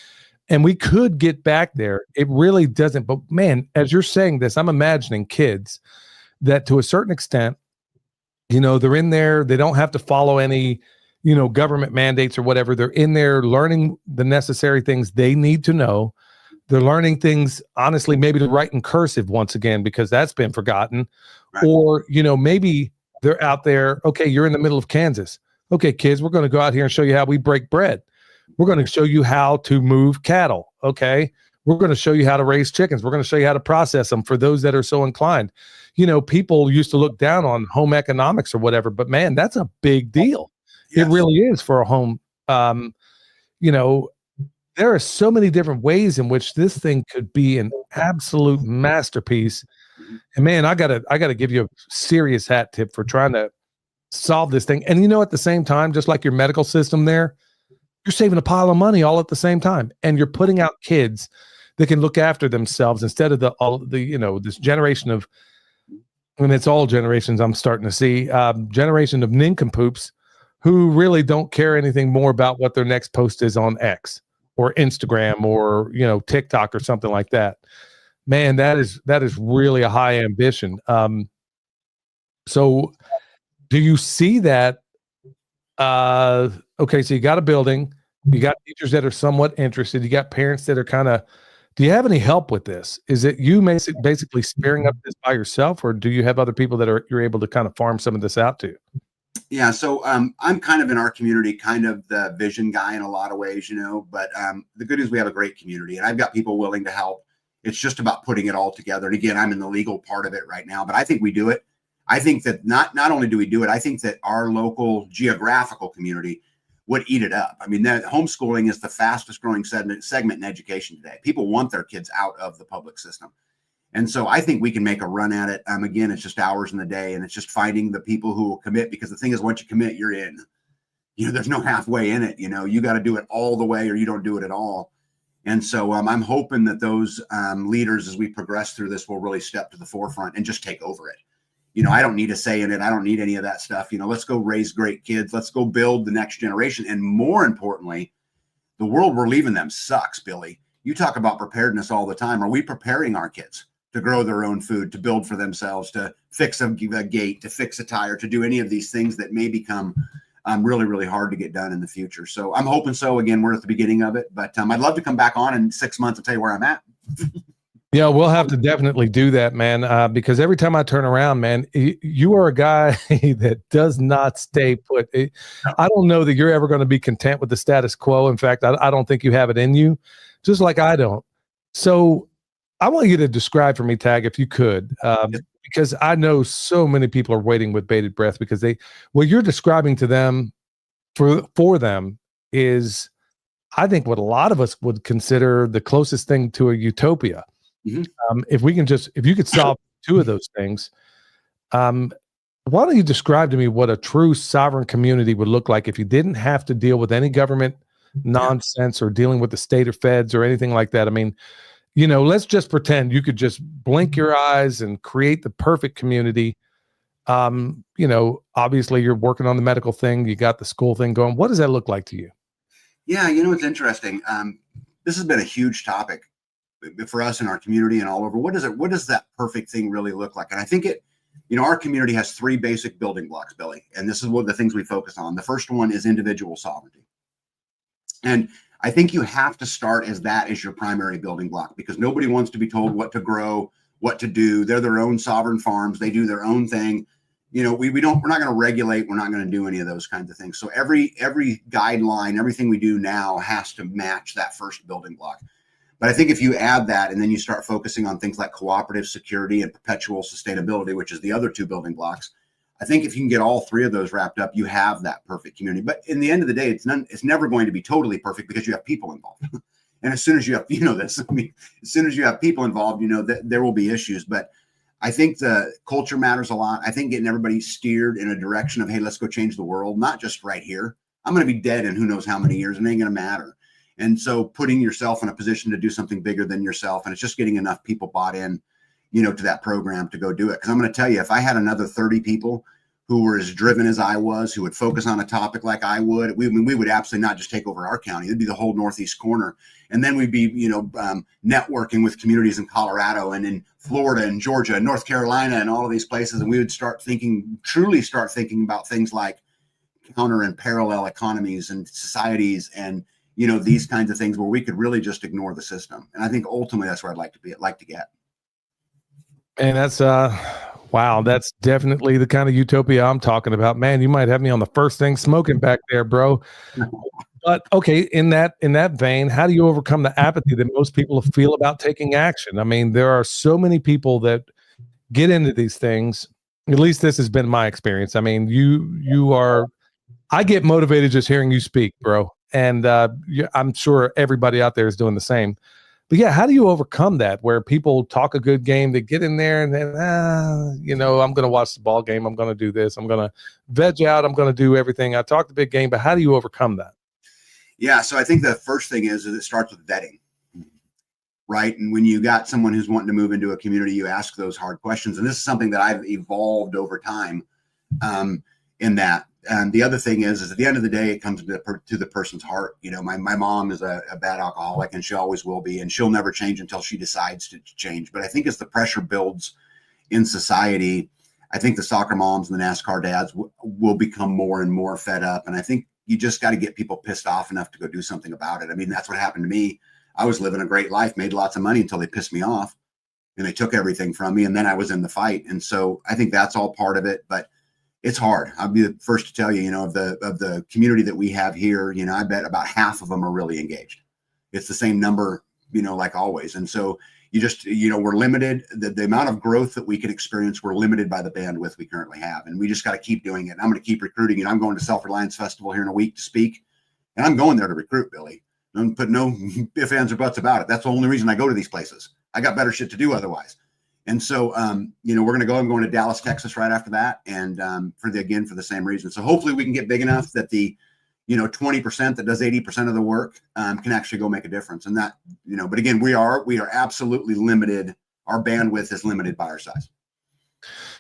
and we could get back there. It really doesn't. But man, as you're saying this, I'm imagining kids that to a certain extent, they're in there. They don't have to follow any, government mandates or whatever. They're in there learning the necessary things they need to know. They're learning things, honestly, maybe to write in cursive once again, because that's been forgotten. Right. Or, maybe they're out there. Okay, you're in the middle of Kansas. Okay, kids, we're going to go out here and show you how we break bread. We're going to show you how to move cattle. Okay. We're going to show you how to raise chickens. We're going to show you how to process them for those that are so inclined. People used to look down on home economics or whatever, but man, that's a big deal. Yes. It really is for a home. There are so many different ways in which this thing could be an absolute masterpiece. And man, I gotta give you a serious hat tip for trying to solve this thing. And at the same time, just like your medical system there, you're saving a pile of money all at the same time. And you're putting out kids that can look after themselves instead of this generation of, and it's all generations I'm starting to see, generation of nincompoops who really don't care anything more about what their next post is on X or Instagram or, TikTok or something like that. Man, that is really a high ambition. So do you see that? Okay, so you got a building, you got teachers that are somewhat interested, you got parents that are do you have any help with this? Is it you basically spearing up this by yourself, or do you have other people that you're able to kind of farm some of this out to? Yeah, so I'm kind of in our community, kind of the vision guy in a lot of ways, but the good news, we have a great community and I've got people willing to help. It's just about putting it all together. And again, I'm in the legal part of it right now, but I think we do it. I think that not only do we do it, I think that our local geographical community would eat it up. I mean, that homeschooling is the fastest growing segment in education today. People want their kids out of the public system. And so I think we can make a run at it. Again, it's just hours in the day and it's just finding the people who will commit, because the thing is, once you commit, you're in. There's no halfway in it. You got to do it all the way or you don't do it at all. And so I'm hoping that those leaders, as we progress through this, will really step to the forefront and just take over it. I don't need a say in it. I don't need any of that stuff. Let's go raise great kids. Let's go build the next generation. And more importantly, the world we're leaving them sucks, Billy. You talk about preparedness all the time. Are we preparing our kids to grow their own food, to build for themselves, to fix a gate, to fix a tire, to do any of these things that may become really, really hard to get done in the future? So I'm hoping so. Again, we're at the beginning of it, but I'd love to come back on in 6 months and tell you where I'm at. Yeah, we'll have to definitely do that, man, because every time I turn around, man, you are a guy that does not stay put. I don't know that you're ever going to be content with the status quo. In fact, I don't think you have it in you, just like I don't. So I want you to describe for me, Tag, if you could, because I know so many people are waiting with bated breath, because what you're describing to them for them is, I think, what a lot of us would consider the closest thing to a utopia. Mm-hmm. If you could solve two of those things, why don't you describe to me what a true sovereign community would look like if you didn't have to deal with any government nonsense or dealing with the state or feds or anything like that? I mean, let's just pretend you could just blink your eyes and create the perfect community. Obviously you're working on the medical thing. You got the school thing going. What does that look like to you? Yeah. It's interesting. This has been a huge topic for us in our community and all over. What does that perfect thing really look like? And I think our community has three basic building blocks, Billy, and this is one of the things we focus on. The first one is individual sovereignty. And I think you have to start as your primary building block, because nobody wants to be told what to grow, what to do. They're their own sovereign farms. They do their own thing. We're not going to regulate. We're not going to do any of those kinds of things. So every guideline, everything we do now has to match that first building block. But I think if you add that and then you start focusing on things like cooperative security and perpetual sustainability, which is the other two building blocks, I think if you can get all three of those wrapped up, you have that perfect community. But in the end of the day, it's never going to be totally perfect, because you have people involved. And as soon as you have, as soon as you have people involved, that there will be issues. But I think the culture matters a lot. I think getting everybody steered in a direction of, hey, let's go change the world, not just right here. I'm going to be dead in who knows how many years, and it ain't going to matter. And so putting yourself in a position to do something bigger than yourself, and it's just getting enough people bought in, to that program to go do it. Because I'm going to tell you, if I had another 30 people who were as driven as I was, who would focus on a topic like I would, we would absolutely not just take over our county. It'd be the whole Northeast corner. And then we'd be, networking with communities in Colorado and in Florida and Georgia and North Carolina and all of these places. And we would truly start thinking about things like counter and parallel economies and societies and, these kinds of things where we could really just ignore the system. And I think ultimately that's where I'd like to get. And that's, wow, that's definitely the kind of utopia I'm talking about. Man, you might have me on the first thing smoking back there, bro. But okay, in that vein, how do you overcome the apathy that most people feel about taking action? I mean, there are so many people that get into these things. At least this has been my experience. I mean, I get motivated just hearing you speak, bro. And I'm sure everybody out there is doing the same. But yeah, how do you overcome that, where people talk a good game, they get in there and then, I'm going to watch the ball game. I'm going to do this. I'm going to veg out. I'm going to do everything. I talk the big game, but how do you overcome that? Yeah. So I think the first thing is it starts with vetting, right? And when you got someone who's wanting to move into a community, you ask those hard questions. And this is something that I've evolved over time in that. And the other thing is at the end of the day, it comes to the person's heart. My mom is a bad alcoholic, and she always will be, and she'll never change until she decides to change. But I think as the pressure builds in society, I think the soccer moms and the NASCAR dads will become more and more fed up. And I think you just got to get people pissed off enough to go do something about it. I mean, that's what happened to me. I was living a great life, made lots of money until they pissed me off and they took everything from me. And then I was in the fight. And so I think that's all part of it. But it's hard. I'll be the first to tell you, of the community that we have here, I bet about half of them are really engaged. It's the same number, like always. And so you just, we're limited. The amount of growth that we can experience, we're limited by the bandwidth we currently have. And we just got to keep doing it. And I'm going to keep recruiting. I'm going to Self-Reliance Festival here in a week to speak. And I'm going there to recruit, Billy. Don't put no ifs, ands, or buts about it. That's the only reason I go to these places. I got better shit to do otherwise. And so, we're going to go. I'm going to Dallas, Texas right after that. And for the same reason. So hopefully we can get big enough that the, 20% that does 80% of the work can actually go make a difference. And that, but again, we are absolutely limited. Our bandwidth is limited by our size.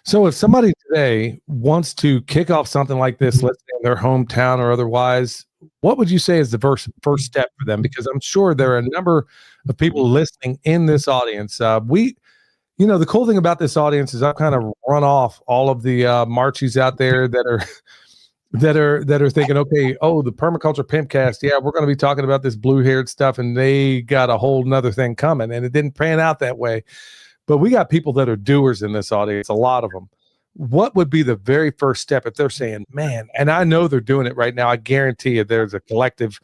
So if somebody today wants to kick off something like this, let's say in their hometown or otherwise, what would you say is the first step for them? Because I'm sure there are a number of people listening in this audience. The cool thing about this audience is I've kind of run off all of the Marchies out there that are thinking, okay, the Permaculture Pimpcast, yeah, we're going to be talking about this blue-haired stuff, and they got a whole nother thing coming, and it didn't pan out that way. But we got people that are doers in this audience, a lot of them. What would be the very first step if they're saying, man, and I know they're doing it right now, I guarantee you there's a collective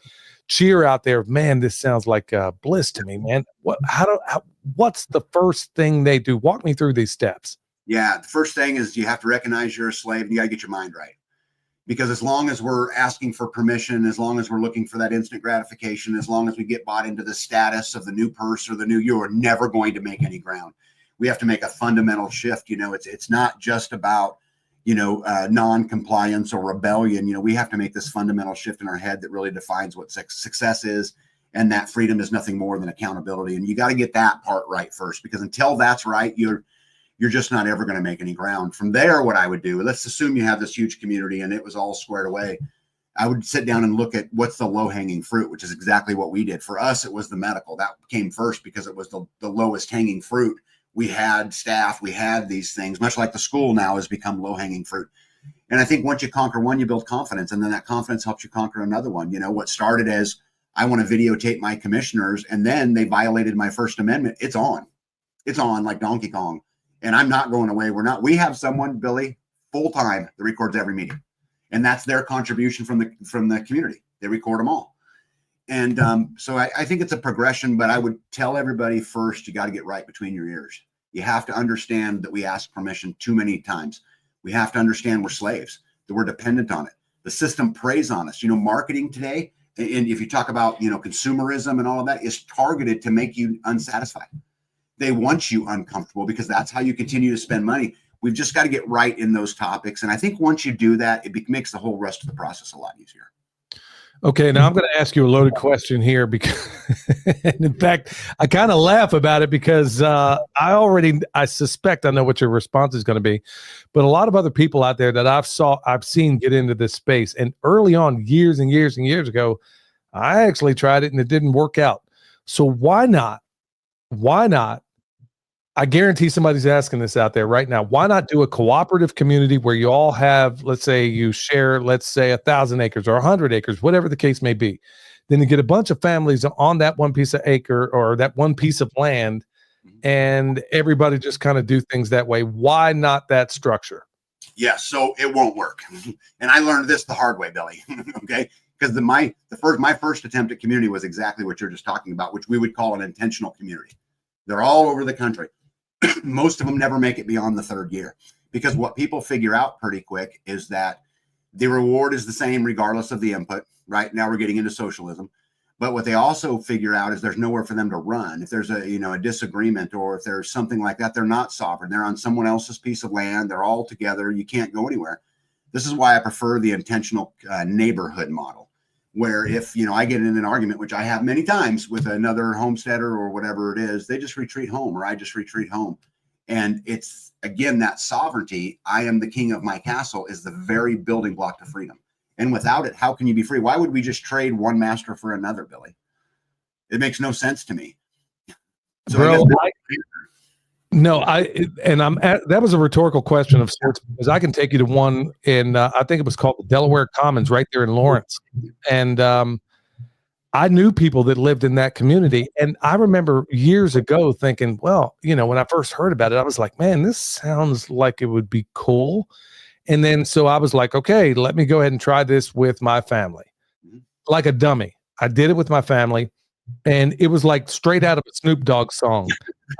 cheer out there of, man, this sounds like bliss to me, man. What's the first thing they do? Walk me through these steps. Yeah, the first thing is you have to recognize you're a slave, and you got to get your mind right. Because as long as we're asking for permission, as long as we're looking for that instant gratification, as long as we get bought into the status of the new purse or the new, you are never going to make any ground. We have to make a fundamental shift. It's not just about, non-compliance or rebellion. We have to make this fundamental shift in our head that really defines what success is. And that freedom is nothing more than accountability. And you got to get that part right first, because until that's right, you're just not ever going to make any ground. From there, what I would do, let's assume you have this huge community and it was all squared away. I would sit down and look at what's the low-hanging fruit, which is exactly what we did. For us, it was the medical. That came first because it was the lowest hanging fruit. We had staff, we had these things, much like the school now has become low-hanging fruit. And I think once you conquer one, you build confidence, and then that confidence helps you conquer another one. What started as I want to videotape my commissioners, and then they violated my First Amendment. It's on like Donkey Kong. And I'm not going away. We have someone, Billy, full time that records every meeting. And that's their contribution from the community. They record them all. And so I think it's a progression, but I would tell everybody first, you got to get right between your ears. You have to understand that we ask permission too many times. We have to understand we're slaves, that we're dependent on it. The system preys on us. Marketing today, and if you talk about, consumerism and all of that, is targeted to make you unsatisfied. They want you uncomfortable because that's how you continue to spend money. We've just got to get right in those topics. And I think once you do that, it makes the whole rest of the process a lot easier. Okay, now I'm going to ask you a loaded question here because, and in fact, I kind of laugh about it because I suspect I know what your response is going to be, but a lot of other people out there that I've seen get into this space, and early on, years and years and years ago, I actually tried it and it didn't work out. So why not? I guarantee somebody's asking this out there right now. Why not do a cooperative community where you all have, let's say you share, 1,000 acres or 100 acres, whatever the case may be. Then you get a bunch of families on that one piece of acre or that one piece of land, and everybody just kind of do things that way. Why not that structure? Yes, so it won't work. And I learned this the hard way, Billy. Okay, because my first attempt at community was exactly what you're just talking about, which we would call an intentional community. They're all over the country. Most of them never make it beyond the third year, because what people figure out pretty quick is that the reward is the same regardless of the input. Right now we're getting into socialism, but what they also figure out is there's nowhere for them to run. If there's a disagreement, or if there's something like that, they're not sovereign. They're on someone else's piece of land. They're all together. You can't go anywhere. This is why I prefer the intentional neighborhood model, where if I get in an argument, which I have many times with another homesteader or whatever it is, they just retreat home, or I just retreat home. And it's, again, that sovereignty, I am the king of my castle, is the very building block to freedom. And without it, how can you be free? Why would we just trade one master for another, Billy? It makes no sense to me. So Bro, that was a rhetorical question of sorts, because I can take you to one in, I think it was called the Delaware Commons right there in Lawrence. And I knew people that lived in that community. And I remember years ago thinking, well, when I first heard about it, I was like, man, this sounds like it would be cool. And then so I was like, okay, let me go ahead and try this with my family. Mhm. Like a dummy. I did it with my family, and it was like straight out of a Snoop Dogg song.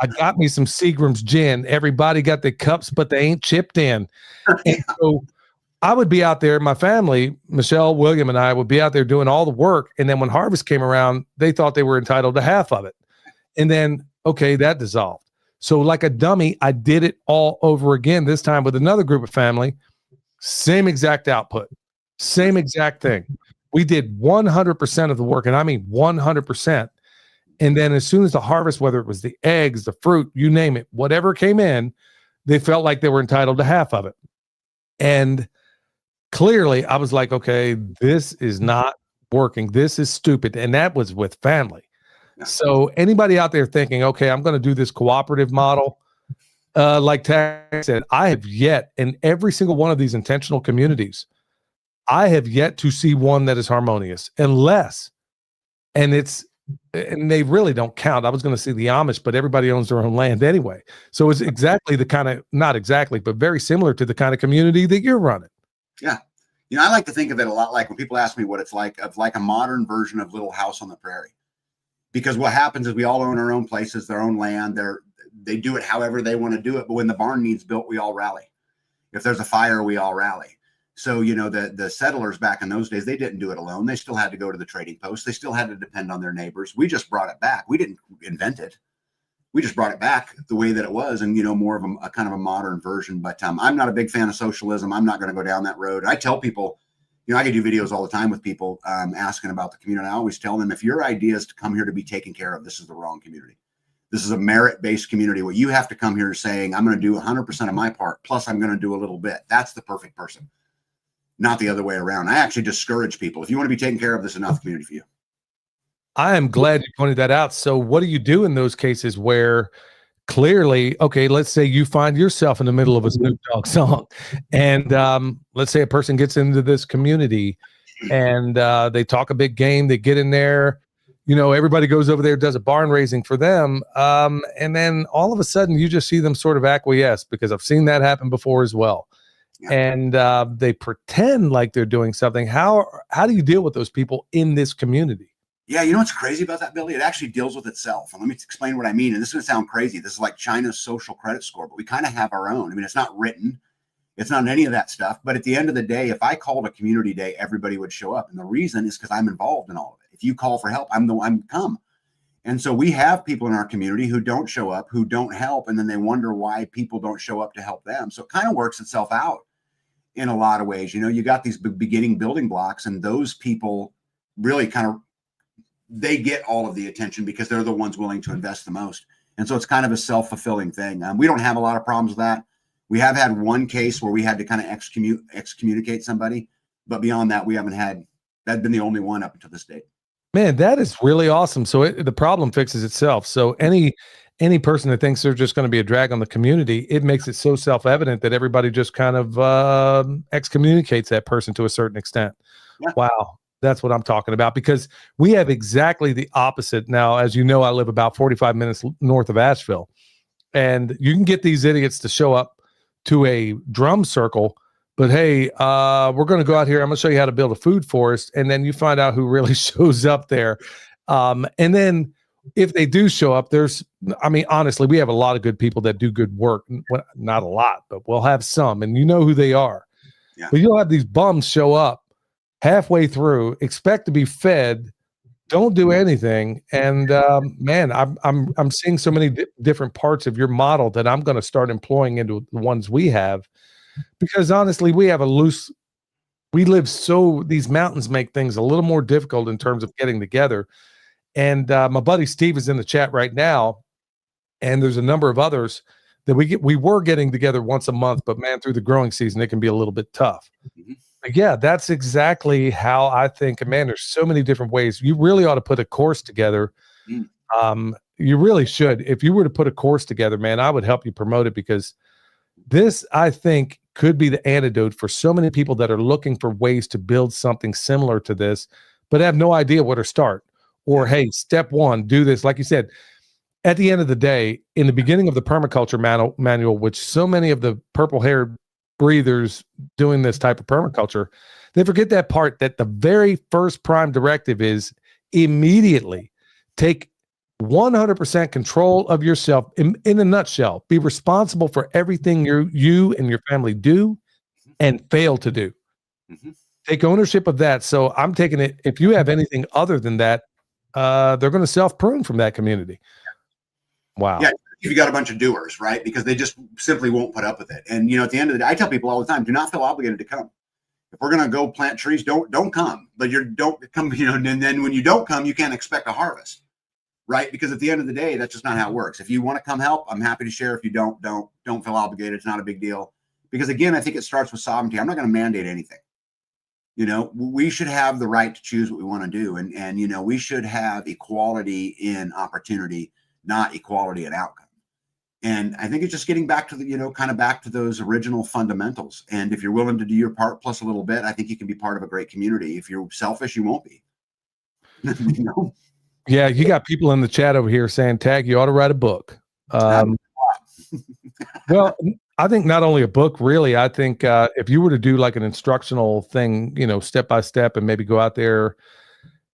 I got me some Seagram's gin. Everybody got the cups, but they ain't chipped in. And so I would be out there, my family, Michelle, William, and I would be out there doing all the work. And then when harvest came around, they thought they were entitled to half of it. And then, okay, that dissolved. So like a dummy, I did it all over again, this time with another group of family. Same exact output, same exact thing. We did 100% of the work, and I mean 100%. And then as soon as the harvest, whether it was the eggs, the fruit, you name it, whatever came in, they felt like they were entitled to half of it. And clearly I was like, okay, this is not working. This is stupid. And that was with family. So anybody out there thinking, okay, I'm going to do this cooperative model, like Tag said, I have yet, in every single one of these intentional communities, I have yet to see one that is harmonious, unless, and they really don't count. I was going to say the Amish, but everybody owns their own land anyway. So it's exactly the kind of, not exactly, but very similar to the kind of community that you're running. Yeah. I like to think of it a lot like when people ask me what it's like, of like a modern version of Little House on the Prairie. Because what happens is we all own our own places, their own land. They do it however they want to do it. But when the barn needs built, we all rally. If there's a fire, we all rally. So, the settlers back in those days, they didn't do it alone. They still had to go to the trading post. They still had to depend on their neighbors. We just brought it back. We didn't invent it. We just brought it back the way that it was, and, more of a kind of a modern version. But I'm not a big fan of socialism. I'm not going to go down that road. I tell people, I can do videos all the time with people asking about the community. I always tell them, if your idea is to come here to be taken care of, this is the wrong community. This is a merit-based community where you have to come here saying, I'm going to do 100% of my part, plus I'm going to do a little bit. That's the perfect person, not the other way around. I actually discourage people. If you want to be taken care of, this is enough community for you. I am glad you pointed that out. So what do you do in those cases where clearly, okay, let's say you find yourself in the middle of a Snoop Dogg song, and let's say a person gets into this community and they talk a big game, they get in there, everybody goes over there, does a barn raising for them, and then all of a sudden you just see them sort of acquiesce, because I've seen that happen before as well. Yeah. And they pretend like they're doing something. How do you deal with those people in this community? Yeah, what's crazy about that, Billy? It actually deals with itself. And let me explain what I mean. And this is going to sound crazy. This is like China's social credit score, but we kind of have our own. I mean, it's not written. It's not any of that stuff. But at the end of the day, if I called a community day, everybody would show up. And the reason is because I'm involved in all of it. If you call for help, I'm come. And so we have people in our community who don't show up, who don't help. And then they wonder why people don't show up to help them. So it kind of works itself out in a lot of ways. You got these beginning building blocks, and those people really kind of, they get all of the attention because they're the ones willing to invest the most. And so it's kind of a self-fulfilling thing. We don't have a lot of problems with that. We have had one case where we had to kind of excommunicate somebody, but beyond that, we haven't had, that's been the only one up until this date. Man, that is really awesome. So the problem fixes itself. So any person that thinks they're just going to be a drag on the community, it makes it so self-evident that everybody just kind of excommunicates that person to a certain extent. Yeah. Wow. That's what I'm talking about, because we have exactly the opposite. Now, as you know, I live about 45 minutes north of Asheville, and you can get these idiots to show up to a drum circle, but hey, we're going to go out here. I'm going to show you how to build a food forest. And then you find out who really shows up there. And then if they do show up, honestly, we have a lot of good people that do good work. Well, not a lot, but we'll have some, and you know who they are. Yeah. But you'll have these bums show up halfway through, expect to be fed, don't do anything, and man, I'm seeing so many different parts of your model that I'm going to start employing into the ones we have, because honestly, we live so, these mountains make things a little more difficult in terms of getting together. And my buddy Steve is in the chat right now, and there's a number of others that we were getting together once a month, but man, through the growing season, it can be a little bit tough. Mm-hmm. Yeah, that's exactly how I think. Man, there's so many different ways. You really ought to put a course together. You really should. If you were to put a course together, man, I would help you promote it, because this, I think, could be the antidote for so many people that are looking for ways to build something similar to this, but have no idea where to start. Or, hey, step one, do this. Like you said, at the end of the day, in the beginning of the permaculture manual, which so many of the purple-haired breathers doing this type of permaculture, they forget that part, that the very first prime directive is immediately take 100% control of yourself. In a nutshell, be responsible for everything you and your family do and fail to do. Mhm. Take ownership of that. So I'm taking it. If you have anything other than that, they're going to self-prune from that community. Wow. Yeah, if you got a bunch of doers, right? Because they just simply won't put up with it. And at the end of the day, I tell people all the time, do not feel obligated to come. If we're gonna go plant trees, don't come. But don't come, and then when you don't come, you can't expect a harvest, right? Because at the end of the day, that's just not how it works. If you want to come help, I'm happy to share. If you don't feel obligated. It's not a big deal. Because again, I think it starts with sovereignty. I'm not going to mandate anything. We should have the right to choose what we want to do, and we should have equality in opportunity, not equality in outcome. And I think it's just getting back to the, kind of back to those original fundamentals. And if you're willing to do your part plus a little bit, I think you can be part of a great community. If you're selfish, you won't be. Yeah, you got people in the chat over here saying, Tag, you ought to write a book. Well, I think not only a book, really. I think if you were to do like an instructional thing, step by step, and maybe go out there,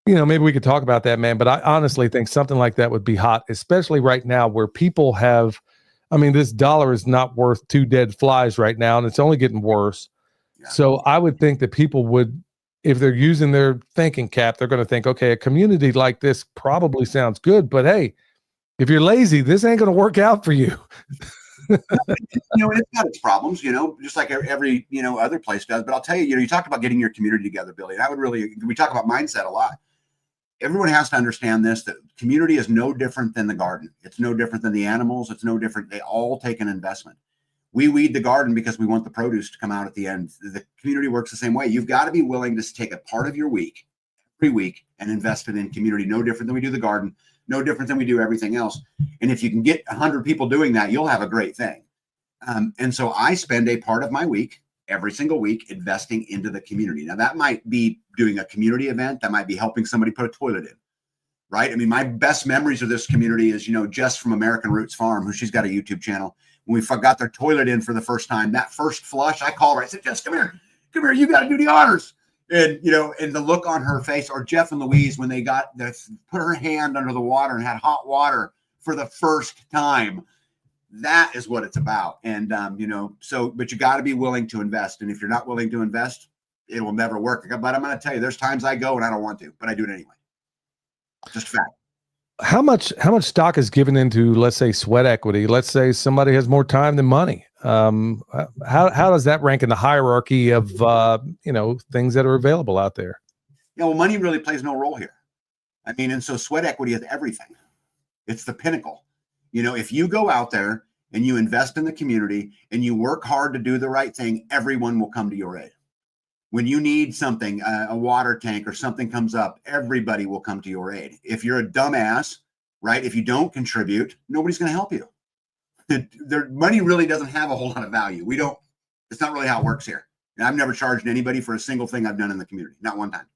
maybe we could talk about that, man. But I honestly think something like that would be hot, especially right now where people have, this dollar is not worth two dead flies right now, and it's only getting worse. Yeah. So I would think that people would, if they're using their thinking cap, they're going to think, okay, a community like this probably sounds good, but hey, if you're lazy, this ain't going to work out for you. It's got its problems, just like every, other place does. But I'll tell you, you talked about getting your community together, Billy. And we talk about mindset a lot. Everyone has to understand this, that community is no different than the garden. It's no different than the animals. It's no different. They all take an investment. We weed the garden because we want the produce to come out at the end. The community works the same way. You've got to be willing to take a part of your week, every week, and invest it in community. No different than we do the garden. No different than we do everything else. And if you can get 100 people doing that, you'll have a great thing. And so I spend a part of my week, every single week, investing into the community. Now, that might be doing a community event. That might be helping somebody put a toilet in, right? My best memories of this community is, Jess from American Roots Farm, who she's got a YouTube channel. When we got their toilet in for the first time, that first flush, I called her. I said, Jess, come here. You got to do the honors. And, and the look on her face, or Jeff and Louise, when they put her hand under the water and had hot water for the first time, that is what it's about. And, but you got to be willing to invest. And if you're not willing to invest, it will never work. But I'm going to tell you, there's times I go and I don't want to, but I do it anyway. Just fact. How much stock is given into, let's say, sweat equity? Let's say somebody has more time than money. How does that rank in the hierarchy of things that are available out there? Yeah, well, money really plays no role here. And so sweat equity is everything. It's the pinnacle. If you go out there and you invest in the community and you work hard to do the right thing, everyone will come to your aid. When you need something, a water tank or something comes up, everybody will come to your aid. If you're a dumbass, right? If you don't contribute, nobody's going to help you. Their money really doesn't have a whole lot of value. It's not really how it works here. And I've never charged anybody for a single thing I've done in the community. Not one time.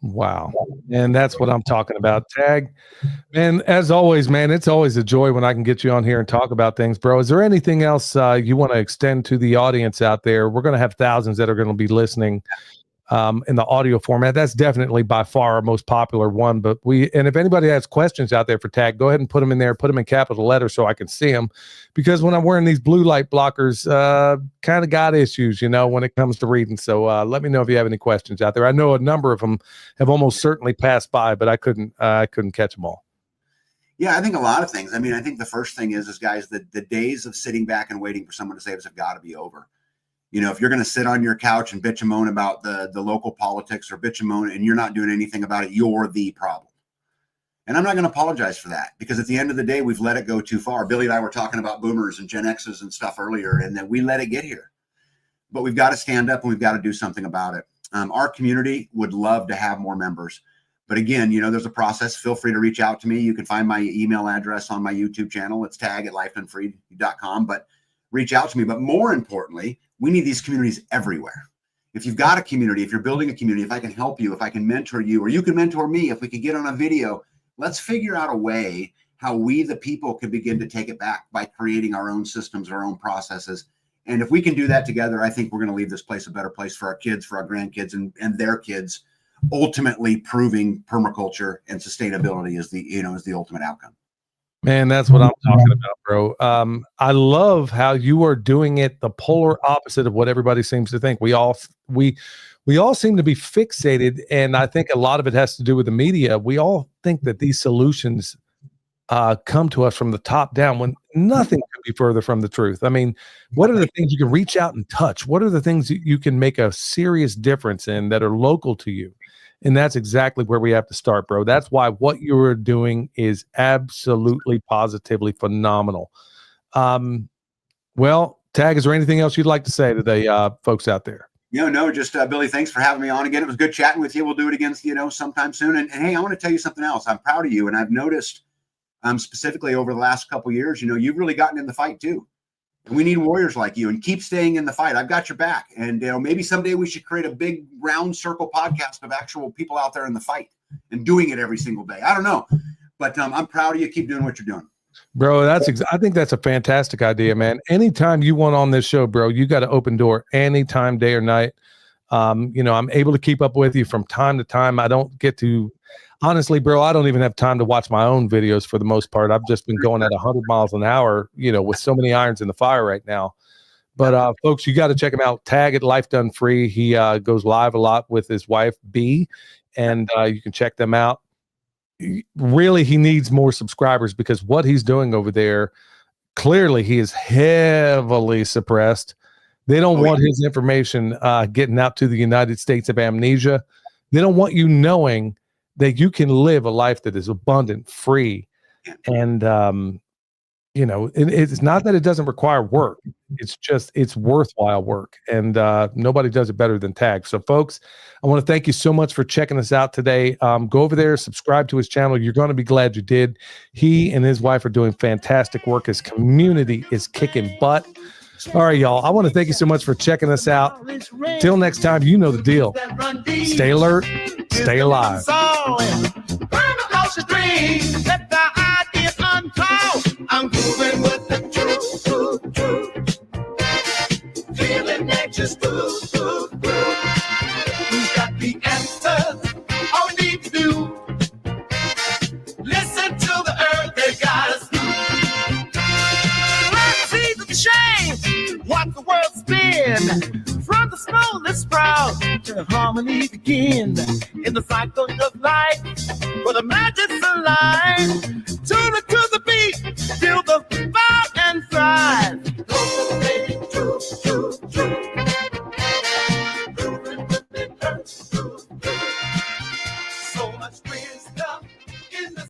Wow. And that's what I'm talking about. Tag. And as always, man, it's always a joy when I can get you on here and talk about things, bro. Is there anything else you want to extend to the audience out there? We're going to have thousands that are going to be listening in the audio format. That's definitely by far our most popular one. But and if anybody has questions out there for Tag, go ahead and put them in there, put them in capital letters so I can see them. Because when I'm wearing these blue light blockers, kind of got issues, when it comes to reading. So let me know if you have any questions out there. I know a number of them have almost certainly passed by, but I couldn't catch them all. Yeah, I think a lot of things. I think the first thing is guys, the days of sitting back and waiting for someone to save us have got to be over. If you're going to sit on your couch and bitch and moan about the local politics or bitch and moan and you're not doing anything about it, you're the problem. And I'm not going to apologize for that, because at the end of the day, we've let it go too far. Billy and I were talking about boomers and Gen X's and stuff earlier, and that we let it get here. But we've got to stand up and we've got to do something about it. Our community would love to have more members. But again, there's a process. Feel free to reach out to me. You can find my email address on my YouTube channel. It's tag@lifedonefree.com. But reach out to me. But more importantly, we need these communities everywhere. If you've got a community, if you're building a community, if I can help you, if I can mentor you, or you can mentor me, if we can get on a video, let's figure out a way how we, the people, can begin to take it back by creating our own systems, our own processes, And if we can do that together, I think we're going to leave this place a better place for our kids, for our grandkids, and their kids, ultimately proving permaculture and sustainability is the ultimate outcome. Man, that's what I'm talking about, bro. I love how you are doing it the polar opposite of what everybody seems to think. We all seem to be fixated, and I think a lot of it has to do with the media. We all think that these solutions come to us from the top down when nothing could be further from the truth. I mean, what are the things you can reach out and touch? What are the things you can make a serious difference in that are local to you? And that's exactly where we have to start, bro. That's why what you're doing is absolutely, positively phenomenal. Well, Tag, is there anything else you'd like to say to the folks out there? No, just Billy, thanks for having me on again. It was good chatting with you. We'll do it again, sometime soon. And hey, I want to tell you something else. I'm proud of you. And I've noticed specifically over the last couple of years, you've really gotten in the fight too. And we need warriors like you, and keep staying in the fight. I've got your back. And maybe someday we should create a big round circle podcast of actual people out there in the fight and doing it every single day. I don't know, but I'm proud of you. Keep doing what you're doing. Bro, I think that's a fantastic idea, man. Anytime you want on this show, bro, you got an open door anytime, day or night. I'm able to keep up with you from time to time. I don't get to, honestly, bro, I don't even have time to watch my own videos for the most part. I've just been going at 100 miles an hour, with so many irons in the fire right now. But folks, you got to check him out. Tag at Life Done Free. He goes live a lot with his wife, B, and you can check them out. Really, he needs more subscribers because what he's doing over there, clearly he is heavily suppressed. They don't want his information getting out to the United States of amnesia. They don't want you knowing that you can live a life that is abundant, free, and it's not that it doesn't require work. It's just it's worthwhile work, and nobody does it better than Tag. So, folks, I want to thank you so much for checking us out today. Go over there, subscribe to his channel. You're going to be glad you did. He and his wife are doing fantastic work. His community is kicking butt. All right, y'all. I want to thank you so much for checking us out. Till next time, you know the deal. Stay alert, stay alive. I'm moving with the truth. Feeling anxious, Who's got the answers? All we need to do. Listen to the earth, they got us through. Let's see the change, watch the world spin. From the smallest sprout to harmony begin. In the cycle of life, where the magic's alive.